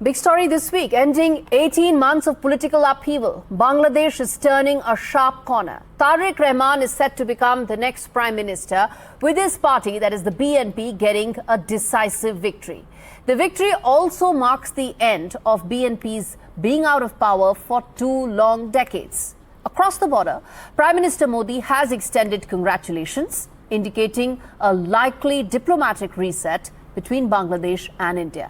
Big story this week, ending 18 months of political upheaval. Bangladesh is turning a sharp corner. Tarique Rahman is set to become the next Prime Minister, with his party, that is the BNP, getting a decisive victory. The victory also marks the end of BNP's being out of power for 2 long decades. Across the border, Prime Minister Modi has extended congratulations, indicating a likely diplomatic reset between Bangladesh and India.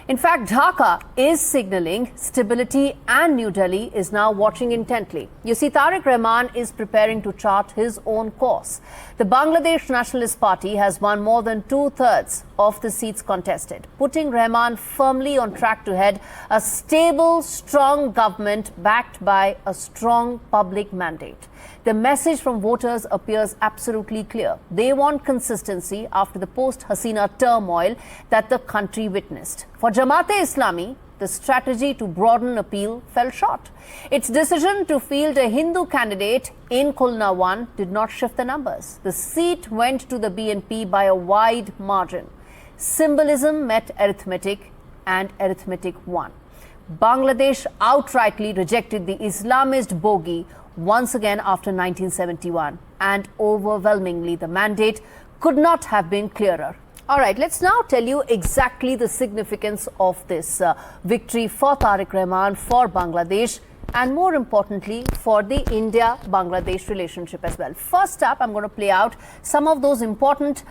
In fact, Dhaka is signalling stability and New Delhi is now watching intently. You see, Tarique Rahman is preparing to chart his own course. The Bangladesh Nationalist Party has won more than 2/3 of the seats contested, putting Rahman firmly on track to head a stable, strong government backed by a strong public mandate. The message from voters appears absolutely clear. They want consistency after the post-Hasina turmoil that the country witnessed. For Jamaat-e-Islami, the strategy to broaden appeal fell short. Its decision to field a Hindu candidate in Khulna 1 did not shift the numbers. The seat went to the BNP by a wide margin. Symbolism met arithmetic, and arithmetic won. Bangladesh outrightly rejected the Islamist bogey once again after 1971, and overwhelmingly the mandate could not have been clearer. All right, let's now tell you exactly the significance of this victory for Tarique Rahman, for Bangladesh, and more importantly, for the India-Bangladesh relationship as well. First up, I'm going to play out some of those important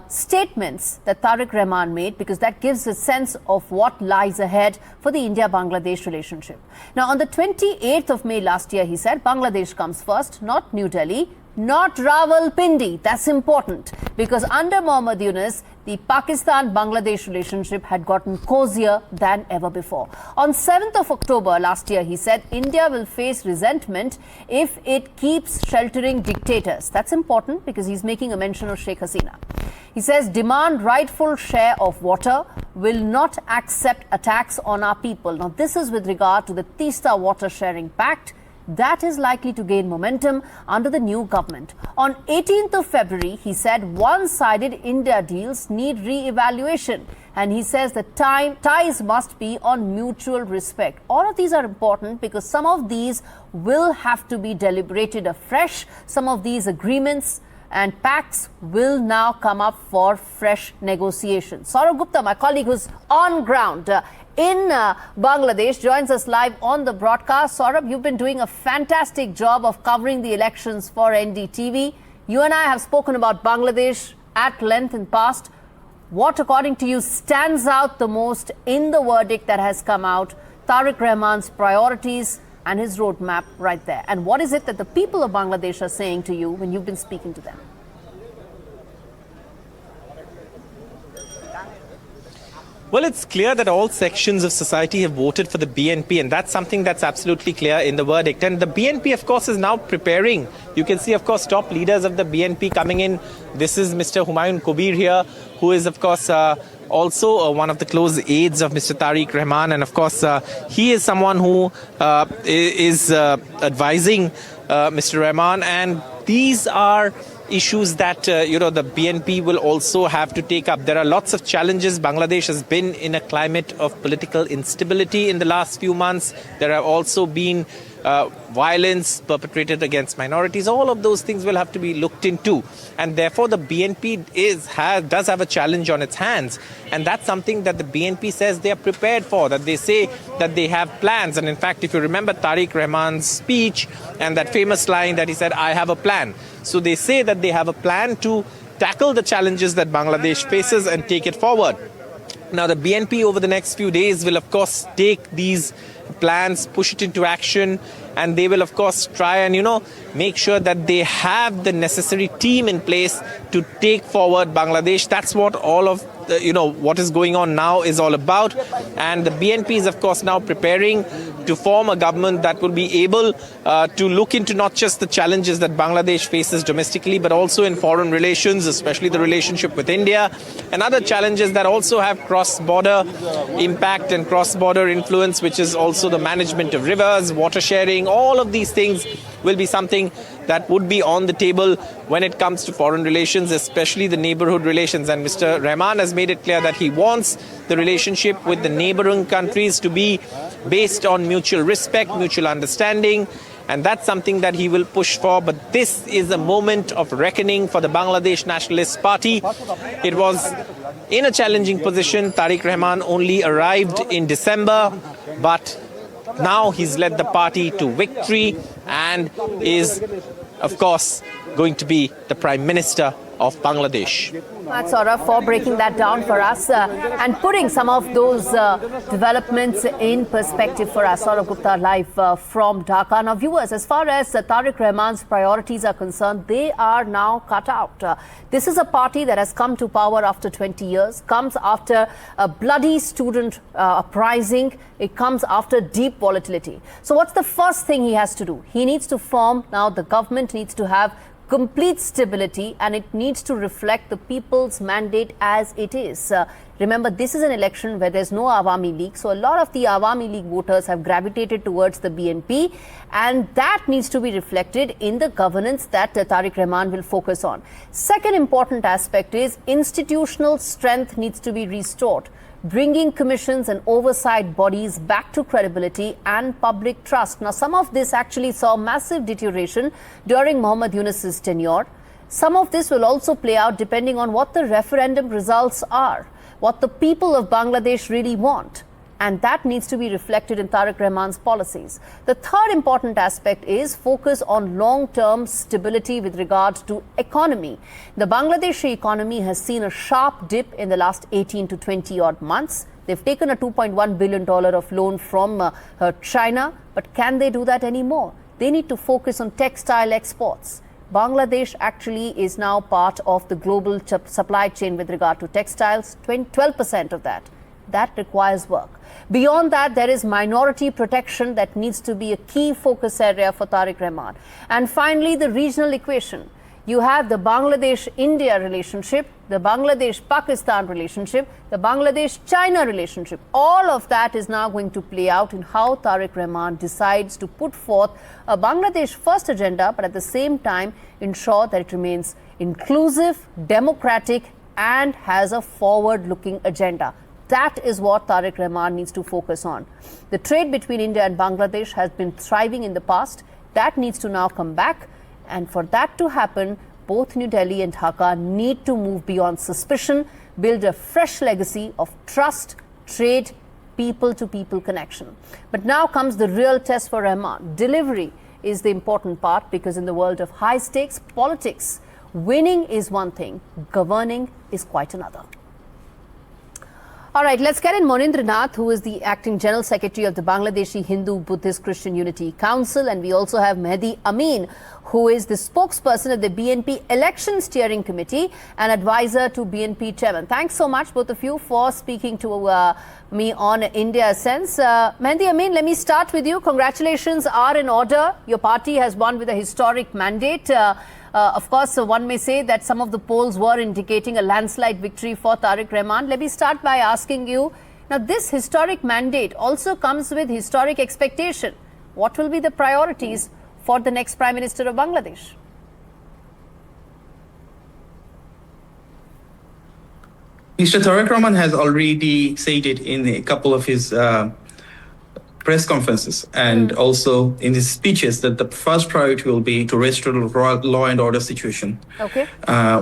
statements that Tarique Rahman made, because that gives a sense of what lies ahead for the India-Bangladesh relationship. Now, on the 28th of May last year, he said, Bangladesh comes first, not New Delhi, not Rawalpindi. That's important, because under Mohammad Yunus, the Pakistan-Bangladesh relationship had gotten cozier than ever before. On 7th of October last year, he said, India will face resentment if it keeps sheltering dictators. That's important, because he's making a mention of Sheikh Hasina. He says, demand rightful share of water, will not accept attacks on our people. Now, this is with regard to the Teesta Water Sharing Pact that is likely to gain momentum under the new government. On 18th of February, he said one-sided India deals need re-evaluation. And he says the ties must be on mutual respect. All of these are important because some of these will have to be deliberated afresh. Some of these agreements and pacts will now come up for fresh negotiations. Saurabh Gupta, my colleague who's on ground in Bangladesh, joins us live on the broadcast. Saurabh, you've been doing a fantastic job of covering the elections for NDTV. You and I have spoken about Bangladesh at length in past. What, according to you, stands out the most in the verdict that has come out? Tarique Rahman's priorities and his roadmap right there. And what is it that the people of Bangladesh are saying to you when you've been speaking to them? Well, it's clear that all sections of society have voted for the BNP, and that's something that's absolutely clear in the verdict. And the BNP, of course, is now preparing. You can see, of course, top leaders of the BNP coming in. This is Mr. Humayun Kabir here, who is, of course, also one of the close aides of Mr. Tarique Rahman. And, of course, he is someone who is advising Mr. Rahman. And these are issues that, the BNP will also have to take up. There are lots of challenges. Bangladesh has been in a climate of political instability in the last few months. There have also been violence perpetrated against minorities. All of those things will have to be looked into. And therefore, the BNP does have a challenge on its hands. And that's something that the BNP says they are prepared for, that they say that they have plans. And in fact, if you remember Tarique Rahman's speech and that famous line that he said, I have a plan. So they say that they have a plan to tackle the challenges that Bangladesh faces and take it forward. Now, the BNP over the next few days will, of course, take these plans, push it into action, and they will, of course, try and, make sure that they have the necessary team in place to take forward Bangladesh. That's what all of what is going on now is all about. And the BNP is, of course, now preparing to form a government that will be able to look into not just the challenges that Bangladesh faces domestically, but also in foreign relations, especially the relationship with India, and other challenges that also have cross-border impact and cross-border influence, which is also the management of rivers, water sharing. All of these things will be something that would be on the table when it comes to foreign relations, especially the neighborhood relations. And Mr. Rahman has made it clear that he wants the relationship with the neighboring countries to be based on mutual respect, mutual understanding, and that's something that he will push for. But this is a moment of reckoning for the Bangladesh Nationalist Party. It was in a challenging position. Tarique Rahman only arrived in December, but now he's led the party to victory and is, of course, going to be the Prime Minister of Bangladesh. Thanks, Saurabh, for breaking that down for us and putting some of those developments in perspective for us. Saurabh Gupta live from Dhaka. Now, viewers, as far as Tarique Rahman's priorities are concerned, they are now cut out. This is a party that has come to power after 20 years, comes after a bloody student uprising. It comes after deep volatility. So what's the first thing he has to do? He needs to form, now the government needs to have complete stability, and it needs to reflect the people's mandate as it is. Remember, this is an election where there's no Awami League, so a lot of the Awami League voters have gravitated towards the BNP, and that needs to be reflected in the governance that Tarique Rahman will focus on. Second important aspect is institutional strength needs to be restored, bringing commissions and oversight bodies back to credibility and public trust. Now, some of this actually saw massive deterioration during Mohammad Yunus's tenure. Some of this will also play out depending on what the referendum results are, what the people of Bangladesh really want. And that needs to be reflected in Tarique Rahman's policies. The third important aspect is focus on long-term stability with regard to economy. The Bangladeshi economy has seen a sharp dip in the last 18 to 20 odd months. They've taken a $2.1 billion of loan from China, but can they do that anymore? They need to focus on textile exports. Bangladesh actually is now part of the global supply chain with regard to textiles, 12% of that. That requires work. Beyond that, there is minority protection that needs to be a key focus area for Tarique Rahman. And finally, the regional equation. You have the Bangladesh-India relationship, the Bangladesh-Pakistan relationship, the Bangladesh-China relationship. All of that is now going to play out in how Tarique Rahman decides to put forth a Bangladesh first agenda, but at the same time ensure that it remains inclusive, democratic, and has a forward-looking agenda. That is what Tarique Rahman needs to focus on. The trade between India and Bangladesh has been thriving in the past. That needs to now come back. And for that to happen, both New Delhi and Dhaka need to move beyond suspicion, build a fresh legacy of trust, trade, people-to-people connection. But now comes the real test for Rahman. Delivery is the important part, because in the world of high-stakes politics, winning is one thing, governing is quite another. All right, let's get in Monindra Nath, who is the acting General Secretary of the Bangladeshi Hindu Buddhist Christian Unity Council. And we also have Mehdi Amin, who is the spokesperson of the BNP Election Steering Committee and advisor to BNP Chairman. Thanks so much, both of you, for speaking to me on India Sense. Mehdi Amin, let me start with you. Congratulations are in order. Your party has won with a historic mandate. Of course, one may say that some of the polls were indicating a landslide victory for Tarique Rahman. Let me start by asking you, now this historic mandate also comes with historic expectation. What will be the priorities for the next Prime Minister of Bangladesh? Mr. Tarique Rahman has already said it in a couple of his press conferences and also in his speeches that the first priority will be to restore the law and order situation. Okay.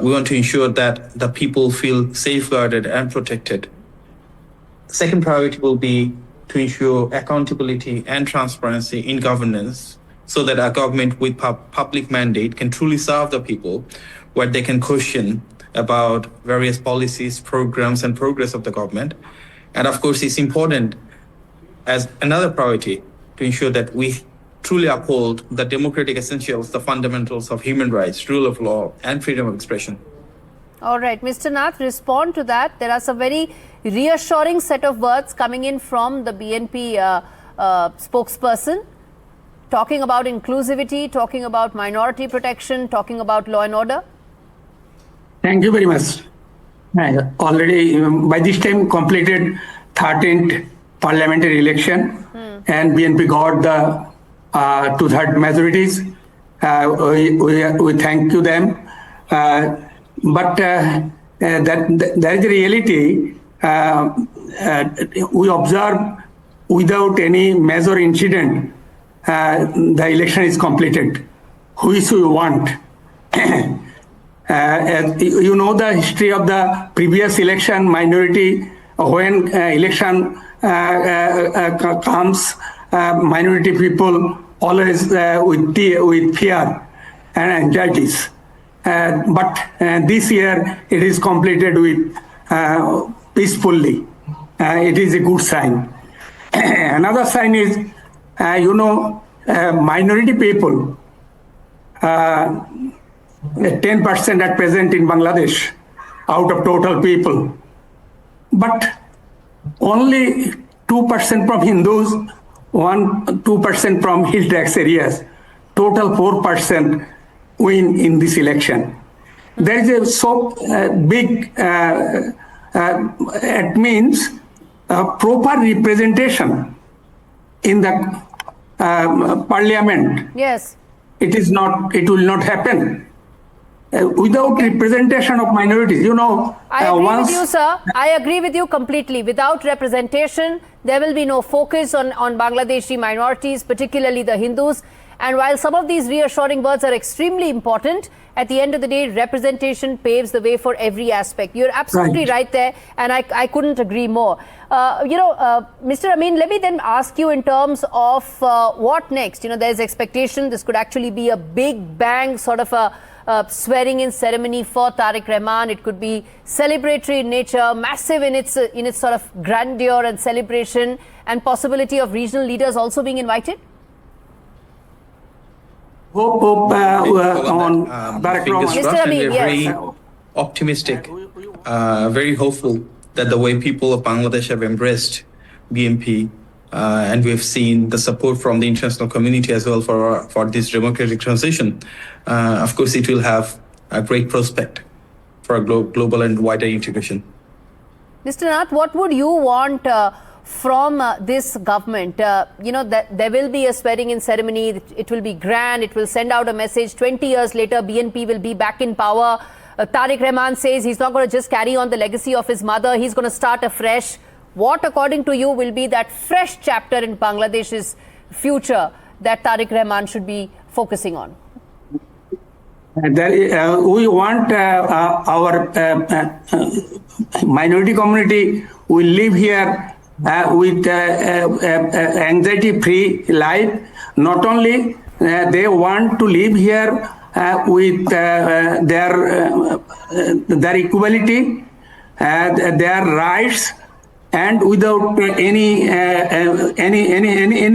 We want to ensure that the people feel safeguarded and protected. Second priority will be to ensure accountability and transparency in governance, so that a government with public mandate can truly serve the people, where they can question about various policies, programs, and progress of the government. And of course, it's important as another priority to ensure that we truly uphold the democratic essentials, the fundamentals of human rights, rule of law, and freedom of expression. All right, Mr. Nath, respond to that. There are some very reassuring set of words coming in from the BNP spokesperson, talking about inclusivity, talking about minority protection, talking about law and order. Thank you very much. Already, by this time, completed 13th parliamentary election, and BNP got the two-third majorities, We thank you them. But there is a reality. We observe without any major incident, the election is completed, which we want. You know the history of the previous election, minority, when election comes, minority people always with fear and anxieties. But this year it is completed with peacefully. It is a good sign. Another sign is, minority people, 10% at present in Bangladesh out of total people. But only 2% from Hindus, 2% from hill tax areas, total 4% win in this election. There is a so big, it means proper representation in the parliament. Yes. It will not happen. Without representation of minorities, I agree with you, sir. I agree with you completely. Without representation, there will be no focus on Bangladeshi minorities, particularly the Hindus. And while some of these reassuring words are extremely important, at the end of the day, representation paves the way for every aspect. You're absolutely right there, and I couldn't agree more. Mr. Amin, let me then ask you in terms of what next. There's expectation this could actually be a big bang sort of a swearing in ceremony for Tariq Rahman. It could be celebratory in nature, massive in its sort of grandeur and celebration, and possibility of regional leaders also being invited. Hope on Tariq Rahman. Mr. Amin, we're very optimistic, very hopeful that the way people of Bangladesh have embraced BNP, and we have seen the support from the international community as well for this democratic transition. Of course, it will have a great prospect for a global and wider integration. Mr. Nath, what would you want from this government? That there will be a swearing in ceremony. It will be grand. It will send out a message. 20 years later, BNP will be back in power. Tariq Rahman says he's not going to just carry on the legacy of his mother. He's going to start afresh. What, according to you, will be that fresh chapter in Bangladesh's future that Tariq Rahman should be focusing on? We want our minority community will live here with anxiety-free life. Not only they want to live here with their equality, their rights, and without any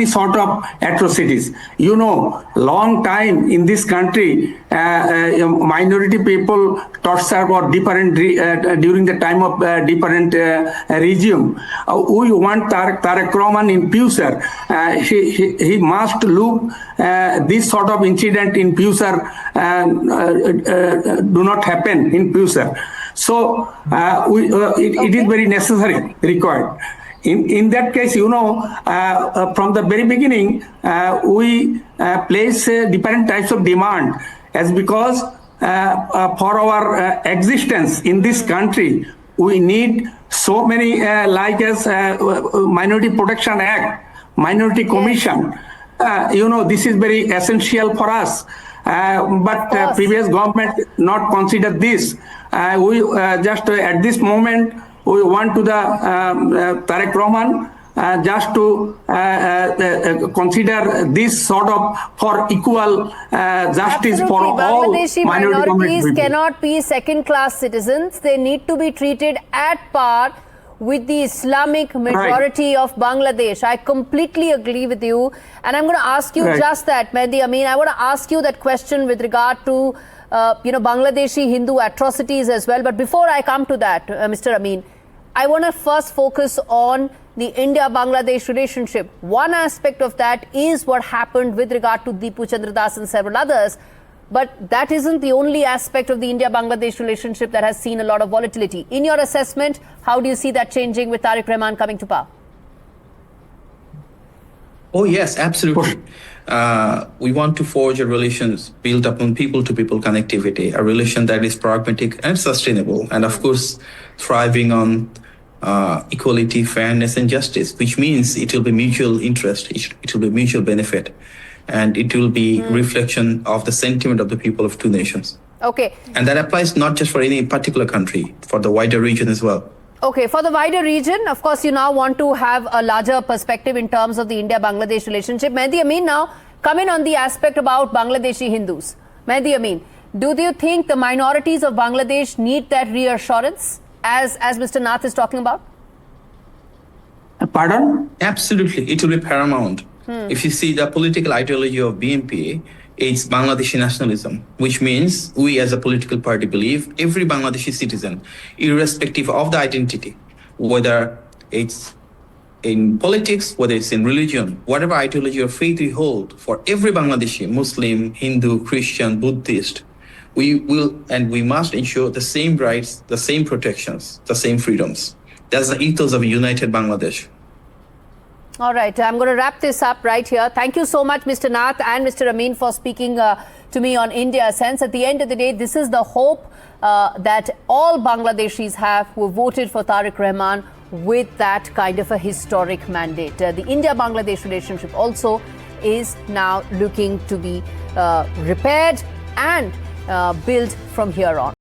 sort of atrocities. Long time in this country, minority people tortured or different during the time of different regime. We want Tariq Rahman in future. He must look this sort of incident in future do not happen in future. So it is very necessary, required. In that case, from the very beginning, we place different types of demand, as because for our existence in this country, we need so many like as Minority Protection Act, Minority Commission. This is very essential for us. But previous government not consider this. We just at this moment we want to the Tariq Rahman just to consider this sort of for equal justice for all Bangladeshi minorities people. Cannot be second-class citizens. They need to be treated at par with the Islamic majority of Bangladesh. I completely agree with you. And I'm going to ask you just that, Mehdi Amin. I want to ask you that question with regard to, Bangladeshi Hindu atrocities as well. But before I come to that, Mr. Amin, I want to first focus on the India-Bangladesh relationship. One aspect of that is what happened with regard to Deepu Chandra Das and several others. But that isn't the only aspect of the India-Bangladesh relationship that has seen a lot of volatility. In your assessment, how do you see that changing with Tariq Rahman coming to power? Oh, yes, absolutely. We want to forge a relations built upon people-to-people connectivity, a relation that is pragmatic and sustainable, and of course, thriving on equality, fairness, and justice, which means it will be mutual interest, it will be mutual benefit, and it will be reflection of the sentiment of the people of two nations. Okay. And that applies not just for any particular country, for the wider region as well. Okay, for the wider region, of course, you now want to have a larger perspective in terms of the India-Bangladesh relationship. Mehdi Amin, now come in on the aspect about Bangladeshi Hindus. Mehdi Amin, do you think the minorities of Bangladesh need that reassurance as Mr. Nath is talking about? Pardon? Absolutely, it will be paramount. If you see the political ideology of BNP, it's Bangladeshi nationalism, which means we as a political party believe every Bangladeshi citizen, irrespective of the identity, whether it's in politics, whether it's in religion, whatever ideology or faith we hold, for every Bangladeshi, Muslim, Hindu, Christian, Buddhist, we will and we must ensure the same rights, the same protections, the same freedoms. That's the ethos of a united Bangladesh. All right, I'm going to wrap this up right here. Thank you so much, Mr. Nath and Mr. Amin, for speaking to me on India Sense. At the end of the day, this is the hope that all Bangladeshis have who voted for Tariq Rahman with that kind of a historic mandate. The India-Bangladesh relationship also is now looking to be repaired and built from here on.